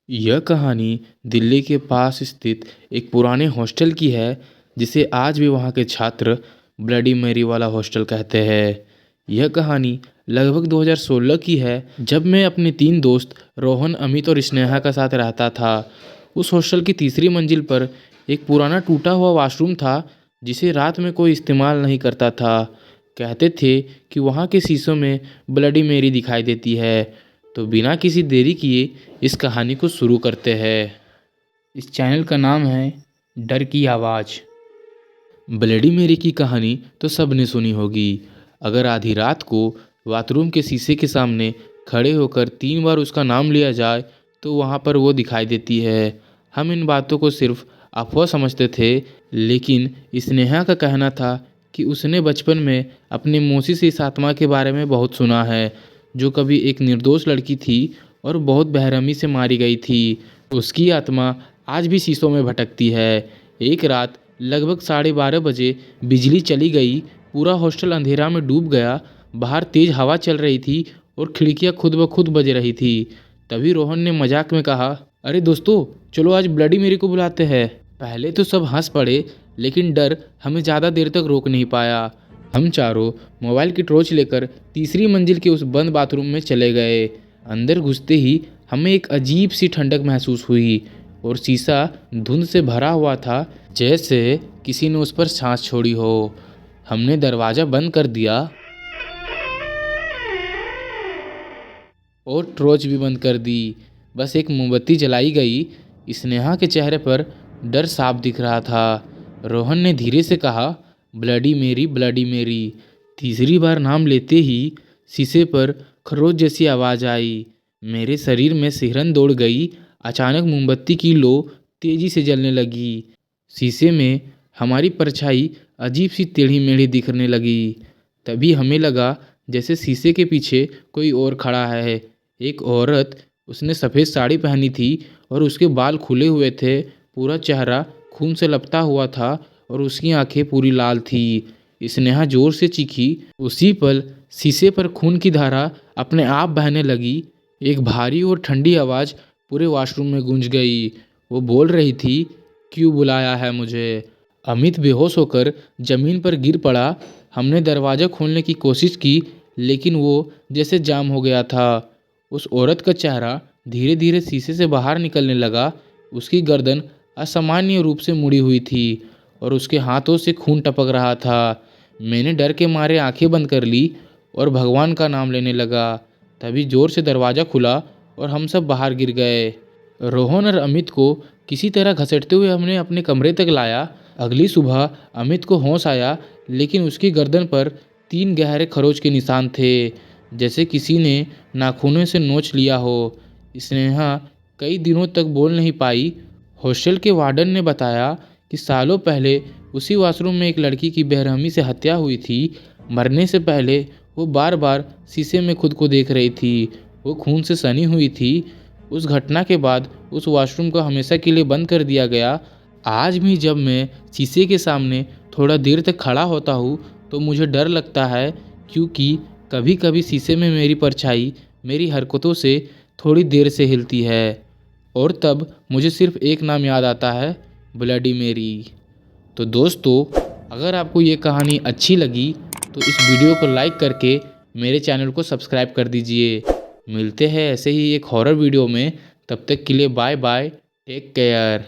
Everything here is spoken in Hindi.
यह कहानी दिल्ली के पास स्थित एक पुराने हॉस्टल की है जिसे आज भी वहाँ के छात्र ब्लडी मैरी वाला हॉस्टल कहते हैं। यह कहानी लगभग 2016 की है जब मैं अपने 3 दोस्त रोहन, अमित और स्नेहा का साथ रहता था। उस हॉस्टल की तीसरी मंजिल पर एक पुराना टूटा हुआ वॉशरूम था जिसे रात में कोई इस्तेमाल नहीं करता था। कहते थे कि वहाँ के शीशों में ब्लडी मैरी दिखाई देती है। तो बिना किसी देरी किए इस कहानी को शुरू करते हैं। इस चैनल का नाम है डर की आवाज़। ब्लडी मैरी की कहानी तो सबने सुनी होगी। अगर आधी रात को बाथरूम के शीशे के सामने खड़े होकर 3 बार उसका नाम लिया जाए तो वहाँ पर वो दिखाई देती है। हम इन बातों को सिर्फ अफवाह समझते थे, लेकिन स्नेहा का कहना था कि उसने बचपन में अपने मौसी से इस आत्मा के बारे में बहुत सुना है, जो कभी एक निर्दोष लड़की थी और बहुत बेरहमी से मारी गई थी। उसकी आत्मा आज भी शीशों में भटकती है। एक रात लगभग 12:30 बजे बिजली चली गई। पूरा हॉस्टल अंधेरा में डूब गया। बाहर तेज हवा चल रही थी और खिड़कियां खुद ब खुद बज रही थी। तभी रोहन ने मजाक में कहा, अरे दोस्तों, चलो आज ब्लडी मैरी को बुलाते हैं। पहले तो सब हंस पड़े, लेकिन डर हमें ज़्यादा देर तक रोक नहीं पाया। हम चारों मोबाइल की टॉर्च लेकर तीसरी मंजिल के उस बंद बाथरूम में चले गए। अंदर घुसते ही हमें एक अजीब सी ठंडक महसूस हुई और शीशा धुंध से भरा हुआ था, जैसे किसी ने उस पर सांस छोड़ी हो। हमने दरवाज़ा बंद कर दिया और टॉर्च भी बंद कर दी। बस एक मोमबत्ती जलाई गई। स्नेहा के चेहरे पर डर साफ दिख रहा था। रोहन ने धीरे से कहा, ब्लडी मैरी, ब्लडी मैरी। तीसरी बार नाम लेते ही शीशे पर खरोच जैसी आवाज़ आई। मेरे शरीर में सिहरन दौड़ गई। अचानक मोमबत्ती की लो तेजी से जलने लगी। शीशे में हमारी परछाई अजीब सी टेढ़ी मेढ़ी दिखने लगी। तभी हमें लगा जैसे शीशे के पीछे कोई और खड़ा है। एक औरत, उसने सफ़ेद साड़ी पहनी थी और उसके बाल खुले हुए थे। पूरा चेहरा खून से लपटा हुआ था और उसकी आंखें पूरी लाल थी। स्नेहा जोर से चीखी। उसी पल शीशे पर खून की धारा अपने आप बहने लगी। एक भारी और ठंडी आवाज़ पूरे वॉशरूम में गूंज गई। वो बोल रही थी, क्यों बुलाया है मुझे? अमित बेहोश होकर ज़मीन पर गिर पड़ा। हमने दरवाज़ा खोलने की कोशिश की, लेकिन वो जैसे जाम हो गया था। उस औरत का चेहरा धीरे धीरे शीशे से बाहर निकलने लगा। उसकी गर्दन असामान्य रूप से मुड़ी हुई थी और उसके हाथों से खून टपक रहा था। मैंने डर के मारे आंखें बंद कर ली और भगवान का नाम लेने लगा। तभी जोर से दरवाज़ा खुला और हम सब बाहर गिर गए। रोहन और अमित को किसी तरह घसीटते हुए हमने अपने कमरे तक लाया। अगली सुबह अमित को होश आया, लेकिन उसकी गर्दन पर 3 गहरे खरोच के निशान थे, जैसे किसी ने नाखूनों से नोच लिया हो। स्नेहा कई दिनों तक बोल नहीं पाई। हॉस्टल के वार्डन ने बताया कि सालों पहले उसी वॉशरूम में एक लड़की की बेरहमी से हत्या हुई थी। मरने से पहले वो बार बार शीशे में खुद को देख रही थी। वो खून से सनी हुई थी। उस घटना के बाद उस वॉशरूम को हमेशा के लिए बंद कर दिया गया। आज भी जब मैं शीशे के सामने थोड़ा देर तक खड़ा होता हूँ तो मुझे डर लगता है, क्योंकि कभी कभी शीशे में मेरी परछाई मेरी हरकतों से थोड़ी देर से हिलती है और तब मुझे सिर्फ एक नाम याद आता है, ब्लडी मैरी। तो दोस्तों, अगर आपको ये कहानी अच्छी लगी तो इस वीडियो को लाइक करके मेरे चैनल को सब्सक्राइब कर दीजिए। मिलते हैं ऐसे ही एक हॉरर वीडियो में। तब तक के लिए बाय बाय, टेक केयर।